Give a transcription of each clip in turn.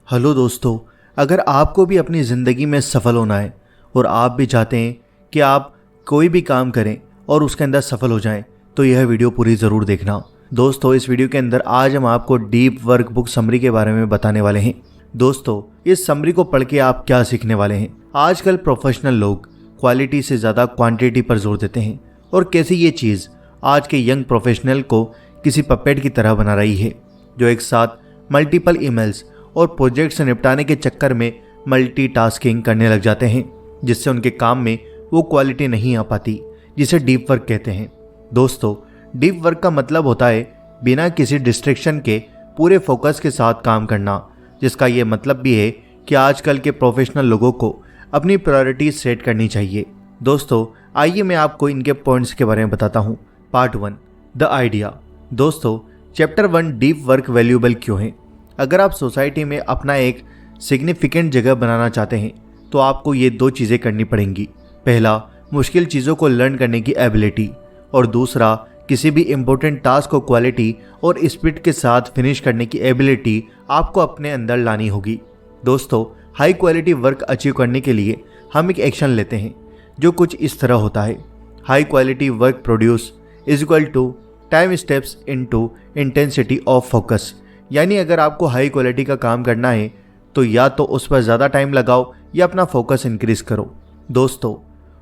Hello दोस्तों, अगर आपको भी अपनी ज़िंदगी में सफल होना है और आप भी चाहते हैं कि आप कोई भी काम करें और उसके अंदर सफल हो जाएं, तो यह वीडियो पूरी ज़रूर देखना। दोस्तों, इस वीडियो के अंदर आज हम आपको डीप वर्क बुक समरी के बारे में बताने वाले हैं। दोस्तों, इस समरी को पढ़ के आप क्या सीखने वाले हैं? आजकल प्रोफेशनल लोग क्वालिटी से ज़्यादा क्वांटिटी पर जोर देते हैं और कैसे ये चीज़ आज के यंग प्रोफेशनल को किसी पपेट की तरह बना रही है, जो एक साथ मल्टीपल ईमेल्स और प्रोजेक्ट से निपटाने के चक्कर में मल्टीटास्किंग करने लग जाते हैं, जिससे उनके काम में वो क्वालिटी नहीं आ पाती जिसे डीप वर्क कहते हैं। दोस्तों, डीप वर्क का मतलब होता है बिना किसी डिस्ट्रैक्शन के पूरे फोकस के साथ काम करना, जिसका ये मतलब भी है कि आजकल के प्रोफेशनल लोगों को अपनी प्रायोरिटीज सेट करनी चाहिए। दोस्तों, आइए मैं आपको इनके पॉइंट्स के बारे में बताता हूँ। Part 1, the idea. दोस्तों, चैप्टर 1, डीप वर्क वैल्यूएबल क्यों है। अगर आप सोसाइटी में अपना एक सिग्निफिकेंट जगह बनाना चाहते हैं तो आपको ये 2 चीज़ें करनी पड़ेंगी। पहला, मुश्किल चीज़ों को लर्न करने की एबिलिटी, और दूसरा, किसी भी इम्पोर्टेंट टास्क को क्वालिटी और स्पीड के साथ फिनिश करने की एबिलिटी आपको अपने अंदर लानी होगी। दोस्तों, हाई क्वालिटी वर्क अचीव करने के लिए हम एक एक्शन लेते हैं जो कुछ इस तरह होता है। High quality work produce is equal to time steps into intensity of focus. यानी अगर आपको हाई क्वालिटी का काम करना है तो या तो उस पर ज़्यादा टाइम लगाओ या अपना फोकस इंक्रीज करो। दोस्तों,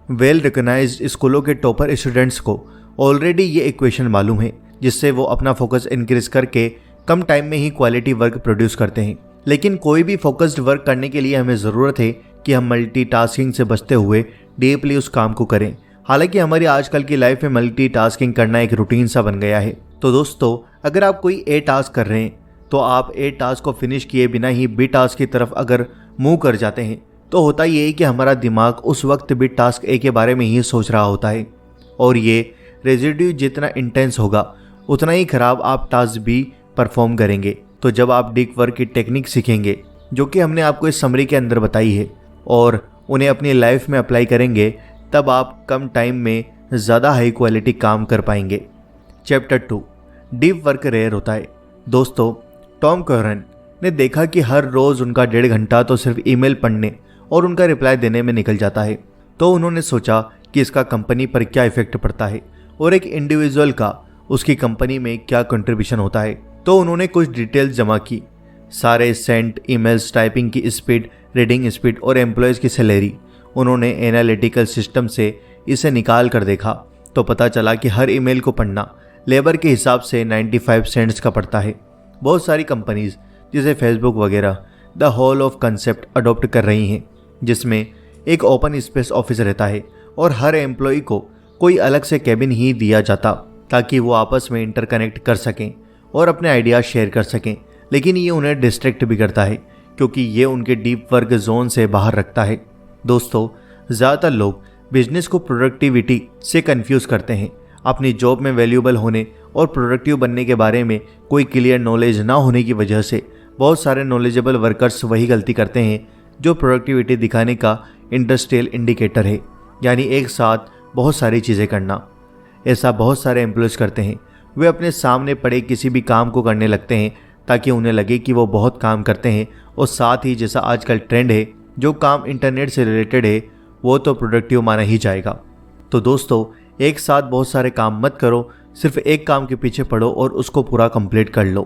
वेल रिकॉग्नाइज्ड स्कूलों के टॉपर स्टूडेंट्स को ऑलरेडी ये इक्वेशन मालूम है, जिससे वो अपना फोकस इंक्रीज करके कम टाइम में ही क्वालिटी वर्क प्रोड्यूस करते हैं। लेकिन कोई भी फोकस्ड वर्क करने के लिए हमें ज़रूरत है कि हम मल्टीटास्किंग से बचते हुए डीपली उस काम को करें। हालांकि हमारी आजकल की लाइफ में मल्टीटास्किंग करना एक रूटीन सा बन गया है। तो दोस्तों, अगर आप कोई ए टास्क कर रहे हैं तो आप ए टास्क को फिनिश किए बिना ही बी टास्क की तरफ अगर मूव कर जाते हैं तो होता ये है कि हमारा दिमाग उस वक्त भी टास्क ए के बारे में ही सोच रहा होता है, और ये रेजिड्यू जितना इंटेंस होगा उतना ही खराब आप टास्क भी परफॉर्म करेंगे। तो जब आप डीप वर्क की टेक्निक सीखेंगे, जो कि हमने आपको इस समरी के अंदर बताई है, और उन्हें अपनी लाइफ में अप्लाई करेंगे, तब आप कम टाइम में ज़्यादा हाई क्वालिटी काम कर पाएंगे। चैप्टर 2, डीप वर्क रेयर होता है। दोस्तों, टॉम कॉहरन ने देखा कि हर रोज़ उनका 1.5 घंटा तो सिर्फ ईमेल पढ़ने और उनका रिप्लाई देने में निकल जाता है। तो उन्होंने सोचा कि इसका कंपनी पर क्या इफेक्ट पड़ता है और एक इंडिविजुअल का उसकी कंपनी में क्या कंट्रीब्यूशन होता है। तो उन्होंने कुछ डिटेल्स जमा की, सारे सेंट ईमेल्स, टाइपिंग की स्पीड, रीडिंग स्पीड और एम्प्लॉयज़ की सैलरी। उन्होंने एनालिटिकल सिस्टम से इसे निकाल कर देखा तो पता चला कि हर ईमेल को पढ़ना लेबर के हिसाब से 95 सेंट्स का पड़ता है। बहुत सारी कंपनीज जैसे फेसबुक वगैरह the whole of concept adopt कर रही हैं, जिसमें एक ओपन स्पेस ऑफिस रहता है और हर एम्प्लॉय को कोई अलग से कैबिन ही दिया जाता ताकि वो आपस में इंटरकनेक्ट कर सकें और अपने आइडियाज़ शेयर कर सकें। लेकिन ये उन्हें डिस्ट्रैक्ट भी करता है क्योंकि ये उनके डीप वर्क जोन से बाहर रखता है। दोस्तों, ज़्यादातर लोग बिजनेस को प्रोडक्टिविटी से कंफ्यूज करते हैं। अपनी जॉब में वैल्यूएबल होने और प्रोडक्टिव बनने के बारे में कोई क्लियर नॉलेज ना होने की वजह से बहुत सारे नॉलेजेबल वर्कर्स वही गलती करते हैं जो प्रोडक्टिविटी दिखाने का इंडस्ट्रियल इंडिकेटर है, यानी एक साथ बहुत सारी चीज़ें करना। ऐसा बहुत सारे एम्प्लॉयज़ करते हैं। वे अपने सामने पड़े किसी भी काम को करने लगते हैं ताकि उन्हें लगे कि वो बहुत काम करते हैं, और साथ ही जैसा आजकल ट्रेंड है, जो काम इंटरनेट से रिलेटेड है वो तो प्रोडक्टिव माना ही जाएगा। तो दोस्तों, एक साथ बहुत सारे काम मत करो, सिर्फ एक काम के पीछे पढ़ो और उसको पूरा कंप्लीट कर लो।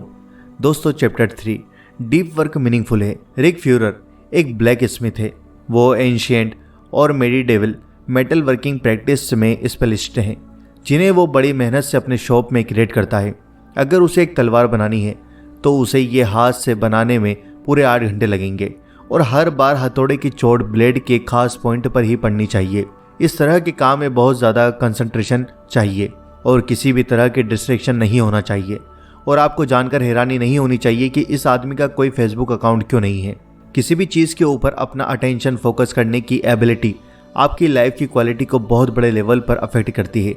दोस्तों, चैप्टर 3, डीप वर्क मीनिंगफुल है। रिक फ्यूरर एक ब्लैक स्मिथ है। वो एंशिएंट और मेडिडेवल मेटल वर्किंग प्रैक्टिस में स्पेशलिस्ट हैं, जिन्हें वो बड़ी मेहनत से अपने शॉप में क्रिएट करता है। अगर उसे एक तलवार बनानी है तो उसे ये हाथ से बनाने में पूरे 8 घंटे लगेंगे, और हर बार हथौड़े की चोट ब्लेड के खास पॉइंट पर ही पड़नी चाहिए। इस तरह के काम में बहुत ज़्यादा कंसंट्रेशन चाहिए और किसी भी तरह के डिस्ट्रैक्शन नहीं होना चाहिए। और आपको जानकर हैरानी नहीं होनी चाहिए कि इस आदमी का कोई फेसबुक अकाउंट क्यों नहीं है। किसी भी चीज़ के ऊपर अपना अटेंशन फोकस करने की एबिलिटी आपकी लाइफ की क्वालिटी को बहुत बड़े लेवल पर अफेक्ट करती है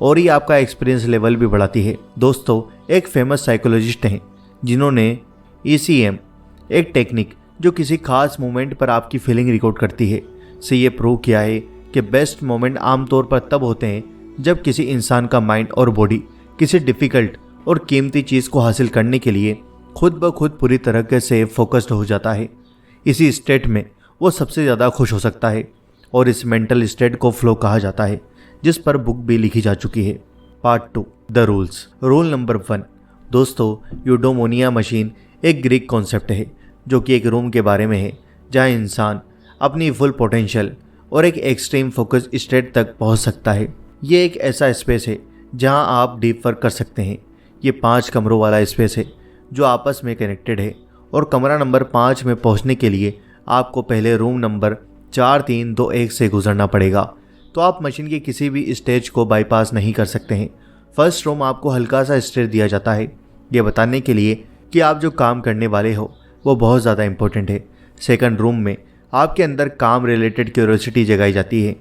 और ये आपका एक्सपीरियंस लेवल भी बढ़ाती है। दोस्तों, एक फेमस साइकोलॉजिस्ट हैं जिन्होंने ECM, एक टेक्निक जो किसी खास मोमेंट पर आपकी फीलिंग रिकॉर्ड करती है, से ये प्रूव किया है कि बेस्ट मोमेंट आमतौर पर तब होते हैं जब किसी इंसान का माइंड और बॉडी किसी डिफ़िकल्ट और कीमती चीज़ को हासिल करने के लिए खुद ब खुद पूरी तरह से फोकस्ड हो जाता है। इसी स्टेट में वो सबसे ज़्यादा खुश हो सकता है और इस मेंटल स्टेट को फ्लो कहा जाता है, जिस पर बुक भी लिखी जा चुकी है। Part 2 the rules. Rule number 1 दोस्तों, यूडोमोनिया मशीन एक ग्रीक कॉन्सेप्ट है जो कि एक रूम के बारे में है जहां इंसान अपनी फुल पोटेंशियल और एक एक्सट्रीम फोकस स्टेट तक पहुंच सकता है। ये एक ऐसा स्पेस है जहां आप डीप वर्क कर सकते हैं। ये 5 कमरों वाला स्पेस है जो आपस में कनेक्टेड है और कमरा नंबर 5 में पहुंचने के लिए आपको पहले रूम नंबर 4321 से गुजरना पड़ेगा। तो आप मशीन के किसी भी स्टेज को बाईपास नहीं कर सकते हैं। फर्स्ट रूम आपको हल्का सा स्टेज दिया जाता है, ये बताने के लिए कि आप जो काम करने वाले हो वो बहुत ज़्यादा इंपॉर्टेंट है। सेकंड रूम में आपके अंदर काम रिलेटेड क्यूरियोसिटी जगाई जाती है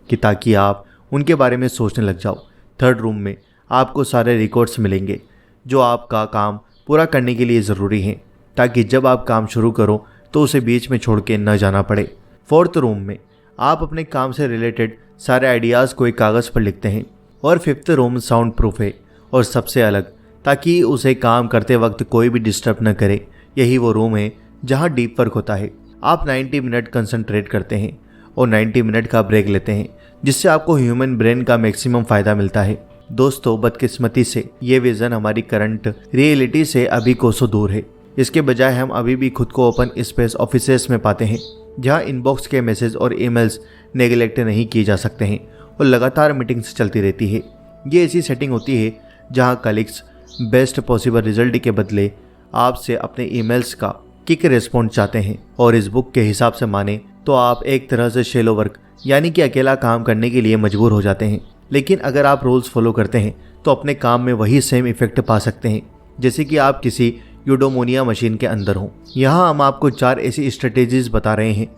कि ताकि आप उनके बारे में सोचने लग जाओ। थर्ड रूम में आपको सारे रिकॉर्ड्स मिलेंगे जो आपका काम पूरा करने के लिए ज़रूरी हैं, ताकि जब आप काम शुरू करो तो उसे बीच में छोड़ के न जाना पड़े। फोर्थ रूम में आप अपने काम से रिलेटेड सारे आइडियाज़ को एक कागज़ पर लिखते हैं। और फिफ्थ रूम साउंड प्रूफ है और सबसे अलग, ताकि उसे काम करते वक्त कोई भी डिस्टर्ब न करे। यही वो रूम है जहां डीप वर्क होता है। आप 90 मिनट कंसंट्रेट करते हैं और 90 मिनट का ब्रेक लेते हैं, जिससे आपको ह्यूमन ब्रेन का मैक्सिमम फ़ायदा मिलता है। दोस्तों, बदकिस्मती से ये विज़न हमारी करंट रियलिटी से अभी कोसों दूर है। इसके बजाय हम अभी भी खुद को ओपन स्पेस ऑफिसेस में पाते हैं, जहां इनबॉक्स के मैसेज और ईमेल्स नेगलेक्ट नहीं किए जा सकते हैं और लगातार मीटिंग्स चलती रहती है। ये ऐसी सेटिंग होती है जहां कलीग्स बेस्ट पॉसिबल रिजल्ट के बदले आपसे अपने ईमेल्स का क्विक रिस्पॉन्स चाहते हैं। और इस बुक के हिसाब से माने तो आप एक तरह से शेलो वर्क यानी कि अकेला काम करने के लिए मजबूर हो जाते हैं। लेकिन अगर आप रूल्स फॉलो करते हैं तो अपने काम में वही सेम इफेक्ट पा सकते हैं जैसे कि आप किसी यूडोमोनिया मशीन के अंदर हों। यहाँ हम आपको 4 ऐसी स्ट्रेटेजीज बता रहे हैं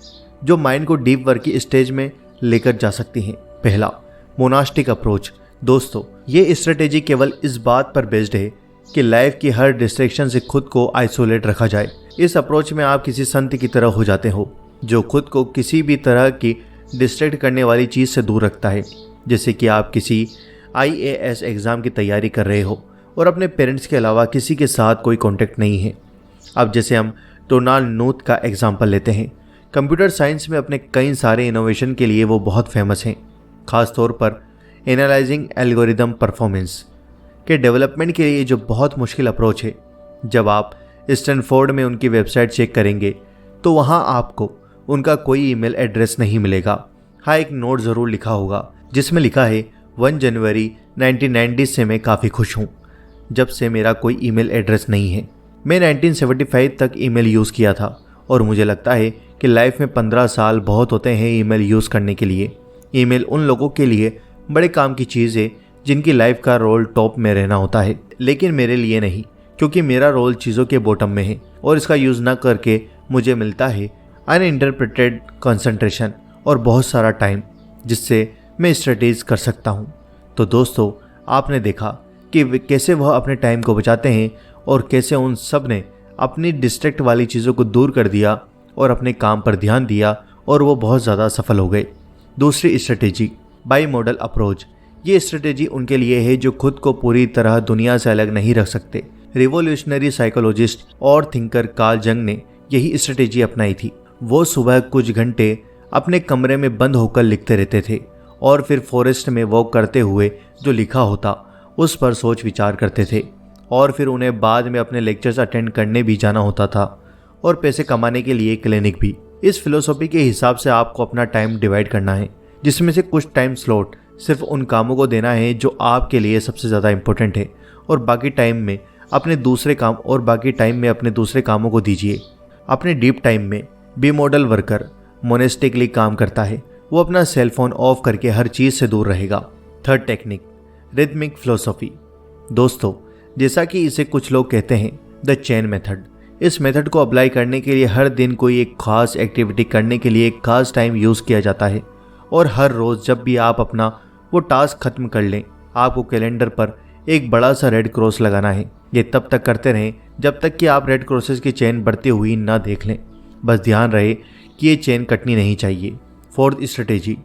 जो माइंड को डीप वर्क की स्टेज में लेकर जा सकती हैं। पहला, मोनास्टिक अप्रोच। दोस्तों, ये स्ट्रेटेजी केवल इस बात पर बेस्ड है कि लाइफ की हर डिस्ट्रैक्शन से खुद को आइसोलेट रखा जाए। इस अप्रोच में आप किसी संत की तरह हो जाते हो जो खुद को किसी भी तरह की डिस्ट्रैक्ट करने वाली चीज़ से दूर रखता है। जैसे कि आप किसी IAS एग्ज़ाम की तैयारी कर रहे हो और अपने पेरेंट्स के अलावा किसी के साथ कोई कॉन्टैक्ट नहीं है। अब जैसे हम डोनाल्ड नूथ का एग्जाम्पल लेते हैं। कंप्यूटर साइंस में अपने कई सारे इनोवेशन के लिए वो बहुत फेमस हैं, ख़ास तौर पर एनालाइजिंग एल्गोरिदम परफॉर्मेंस के डेवलपमेंट के लिए जो बहुत मुश्किल अप्रोच है। जब आप स्टैनफोर्ड में उनकी वेबसाइट चेक करेंगे तो वहाँ आपको उनका कोई ईमेल एड्रेस नहीं मिलेगा। हाँ, एक नोट ज़रूर लिखा होगा जिसमें लिखा है 1 जनवरी 1990 से मैं काफ़ी खुश हूँ, जब से मेरा कोई ईमेल एड्रेस नहीं है। मैं 1975 तक ईमेल यूज़ किया था और मुझे लगता है कि लाइफ में 15 साल बहुत होते हैं ईमेल यूज़ करने के लिए। ईमेल उन लोगों के लिए बड़े काम की चीज़ है जिनकी लाइफ का रोल टॉप में रहना होता है, लेकिन मेरे लिए नहीं, क्योंकि मेरा रोल चीज़ों के बॉटम में है और इसका यूज़ ना करके मुझे मिलता है अनइंटरप्रेटेड कंसंट्रेशन और बहुत सारा टाइम जिससे मैं स्ट्रेटेज कर सकता हूँ। तो दोस्तों, आपने देखा कि कैसे वह अपने टाइम को बचाते हैं और कैसे उन सब ने अपनी डिस्ट्रैक्ट वाली चीज़ों को दूर कर दिया और अपने काम पर ध्यान दिया और वो बहुत ज़्यादा सफल हो गए। दूसरी स्ट्रेटेजी, बाई मॉडल अप्रोच। ये स्ट्रेटेजी उनके लिए है जो खुद को पूरी तरह दुनिया से अलग नहीं रख सकते। रिवोल्यूशनरी साइकोलॉजिस्ट और थिंकर कार्ल जंग ने यही स्ट्रेटेजी अपनाई थी। वो सुबह कुछ घंटे अपने कमरे में बंद होकर लिखते रहते थे और फिर फॉरेस्ट में वॉक करते हुए जो लिखा होता उस पर सोच विचार करते थे। और फिर उन्हें बाद में अपने लेक्चर्स अटेंड करने भी जाना होता था और पैसे कमाने के लिए क्लिनिक भी। इस फिलोसॉफी के हिसाब से आपको अपना टाइम डिवाइड करना है, जिसमें से कुछ टाइम स्लॉट सिर्फ उन कामों को देना है जो आपके लिए सबसे ज़्यादा इंपॉर्टेंट है और बाकी टाइम में अपने दूसरे कामों को दीजिए। अपने डीप टाइम में बी मॉडल वर्कर मोनेस्टिकली काम करता है। वो अपना सेल फोन ऑफ करके हर चीज़ से दूर रहेगा। Third technique, rhythmic philosophy. दोस्तों, जैसा कि इसे कुछ लोग कहते हैं द चेन मेथड। इस मेथड को अप्लाई करने के लिए हर दिन कोई एक खास एक्टिविटी करने के लिए एक खास टाइम यूज़ किया जाता है और हर रोज़ जब भी आप अपना वो टास्क खत्म कर लें, आपको कैलेंडर पर एक बड़ा सा रेड क्रॉस लगाना है। ये तब तक करते रहें जब तक कि आप रेड क्रॉसेस की चेन बढ़ती हुई ना देख लें। बस ध्यान रहे कि ये चेन कटनी नहीं चाहिए। Fourth strategy,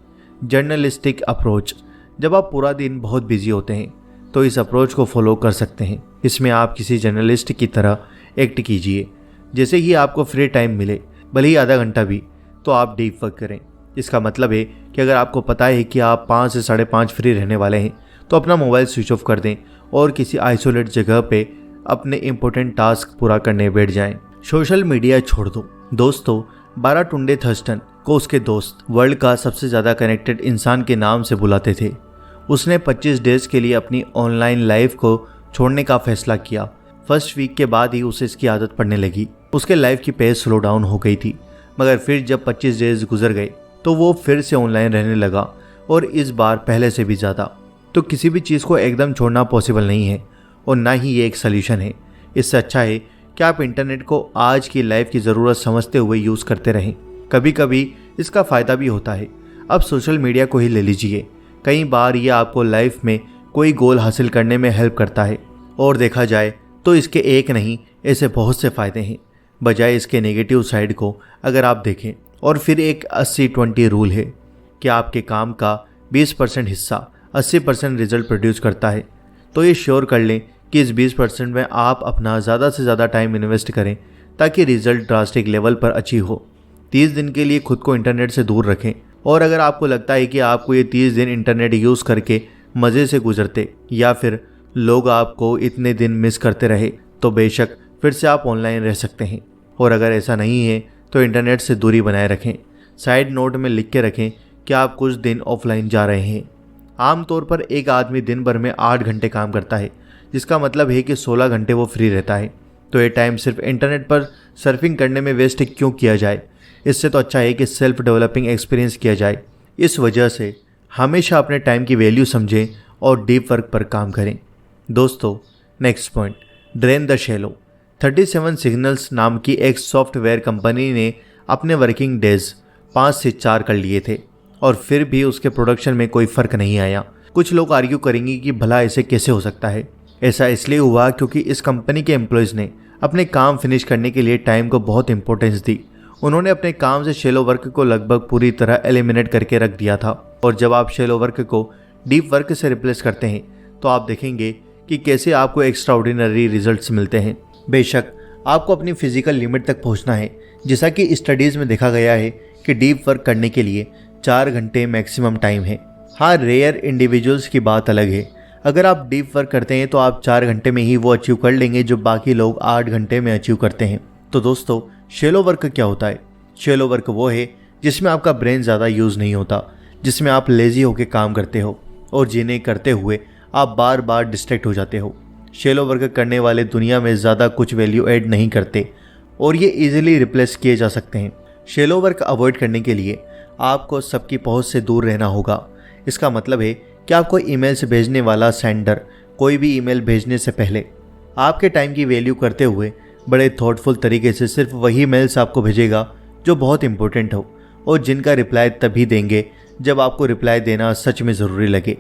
journalistic approach. जब आप पूरा दिन बहुत बिजी होते हैं तो इस अप्रोच को फॉलो कर सकते हैं। इसमें आप किसी जर्नलिस्ट की तरह एक्ट कीजिए। जैसे ही आपको फ्री टाइम मिले, भले ही आधा घंटा भी, तो आप डीप वर्क करें। इसका मतलब है कि अगर आपको पता है कि आप 5 से 5:30 फ्री रहने वाले हैं, तो अपना मोबाइल स्विच ऑफ कर दें और किसी आइसोलेट जगह पे अपने इंपॉर्टेंट टास्क पूरा करने बैठ जाएं। सोशल मीडिया छोड़ दो। दोस्तों, बाराटुंडे थर्स्टन को उसके दोस्त वर्ल्ड का सबसे ज़्यादा कनेक्टेड इंसान के नाम से बुलाते थे। उसने 25 डेज के लिए अपनी ऑनलाइन लाइफ को छोड़ने का फैसला किया। फर्स्ट वीक के बाद ही उसे इसकी आदत पड़ने लगी। उसके लाइफ की पेस स्लो डाउन हो गई थी, मगर फिर जब 25 डेज गुजर गए तो वो फिर से ऑनलाइन रहने लगा, और इस बार पहले से भी ज़्यादा। तो किसी भी चीज़ को एकदम छोड़ना पॉसिबल नहीं है, और ना ही ये एक सल्यूशन है। इससे अच्छा है कि आप इंटरनेट को आज की लाइफ की ज़रूरत समझते हुए यूज़ करते रहें। कभी कभी इसका फ़ायदा भी होता है। अब सोशल मीडिया को ही ले लीजिए। कई बार ये आपको लाइफ में कोई गोल हासिल करने में हेल्प करता है, और देखा जाए तो इसके एक नहीं ऐसे बहुत से फ़ायदे हैं। बजाय इसके नेगेटिव साइड को अगर आप देखें, और फिर एक 80-20 रूल है कि आपके काम का 20% हिस्सा 80% रिजल्ट प्रोड्यूस करता है। तो ये श्योर कर लें कि इस 20% में आप अपना ज़्यादा से ज़्यादा टाइम इन्वेस्ट करें ताकि रिजल्ट ड्रास्टिक लेवल पर अचीव हो। 30 दिन के लिए खुद को इंटरनेट से दूर रखें, और अगर आपको लगता है कि आपको ये 30 दिन इंटरनेट यूज़ करके मज़े से गुजरते, या फिर लोग आपको इतने दिन मिस करते रहे, तो बेशक फिर से आप ऑनलाइन रह सकते हैं। और अगर ऐसा नहीं है तो इंटरनेट से दूरी बनाए रखें। साइड नोट में लिख के रखें कि आप कुछ दिन ऑफलाइन जा रहे हैं। आमतौर पर एक आदमी दिन भर में 8 घंटे काम करता है, जिसका मतलब है कि 16 घंटे वो फ्री रहता है। तो ये टाइम सिर्फ इंटरनेट पर सर्फिंग करने में वेस्ट क्यों किया जाए? इससे तो अच्छा है कि सेल्फ डेवलपिंग एक्सपीरियंस किया जाए। इस वजह से हमेशा अपने टाइम की वैल्यू समझें और डीप वर्क पर काम करें। दोस्तों, next point, drain the shallow. 37 signals नाम की एक सॉफ्टवेयर कंपनी ने अपने वर्किंग डेज 5 से 4 कर लिए थे, और फिर भी उसके प्रोडक्शन में कोई फ़र्क नहीं आया। कुछ लोग आर्ग्यू करेंगे कि भला ऐसे कैसे हो सकता है। ऐसा इसलिए हुआ क्योंकि इस कंपनी के एम्प्लॉयज़ ने अपने काम फिनिश करने के लिए टाइम को बहुत इंपॉर्टेंस दी। उन्होंने अपने काम से शैलो वर्क को लगभग पूरी तरह एलिमिनेट करके रख दिया था। और जब आप शैलो वर्क को डीप वर्क से रिप्लेस करते हैं, तो आप देखेंगे कि कैसे आपको एक्स्ट्राऑर्डिनरी रिजल्ट्स मिलते हैं। बेशक आपको अपनी फिजिकल लिमिट तक पहुंचना है। जैसा कि स्टडीज़ में देखा गया है कि डीप वर्क करने के लिए 4 घंटे मैक्सिमम टाइम है। हाँ, रेयर इंडिविजुअल्स की बात अलग है। अगर आप डीप वर्क करते हैं तो आप 4 घंटे में ही वो अचीव कर लेंगे जो बाकी लोग 8 घंटे में अचीव करते हैं। तो दोस्तों, शैलो वर्क क्या होता है? शैलो वर्क वो है जिसमें आपका ब्रेन ज़्यादा यूज़ नहीं होता, जिसमें आप लेज़ी होकर काम करते हो, और जिन्हें करते हुए आप बार बार डिस्ट्रैक्ट हो जाते हो। शैलो वर्क करने वाले दुनिया में ज़्यादा कुछ वैल्यू ऐड नहीं करते, और ये इजीली रिप्लेस किए जा सकते हैं। शैलो वर्क अवॉइड करने के लिए आपको सबकी पहुंच से दूर रहना होगा। इसका मतलब है कि आपको ईमेल से भेजने वाला सेंडर कोई भी ईमेल भेजने से पहले आपके टाइम की वैल्यू करते हुए बड़े थॉटफुल तरीके से सिर्फ वही मेल्स आपको भेजेगा जो बहुत इंपॉर्टेंट हो, और जिनका रिप्लाई तभी देंगे जब आपको रिप्लाई देना सच में ज़रूरी लगे।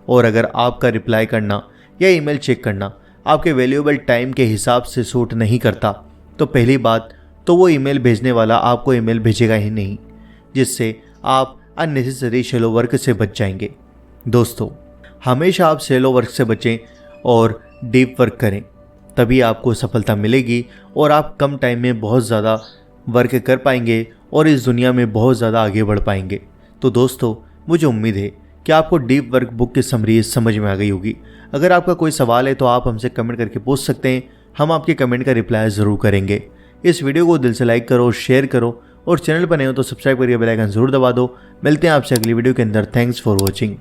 और अगर आपका रिप्लाई करना या ईमेल चेक करना आपके वैल्यूएबल टाइम के हिसाब से सूट नहीं करता, तो पहली बात तो वो ईमेल भेजने वाला आपको ईमेल भेजेगा ही नहीं, जिससे आप अननेसेसरी शैलो वर्क से बच जाएंगे। दोस्तों, हमेशा आप शैलो वर्क से बचें और डीप वर्क करें, तभी आपको सफलता मिलेगी और आप कम टाइम में बहुत ज़्यादा वर्क कर पाएंगे और इस दुनिया में बहुत ज़्यादा आगे बढ़ पाएंगे। तो दोस्तों, मुझे उम्मीद है कि आपको डीप वर्क बुक की समरी समझ में आ गई होगी। अगर आपका कोई सवाल है तो आप हमसे कमेंट करके पूछ सकते हैं, हम आपके कमेंट का रिप्लाई ज़रूर करेंगे। इस वीडियो को दिल से लाइक करो, शेयर करो, और चैनल पर नए हो तो सब्सक्राइब करके बेल आइकन ज़रूर दबा दो। मिलते हैं आपसे अगली वीडियो के अंदर। Thanks for watching.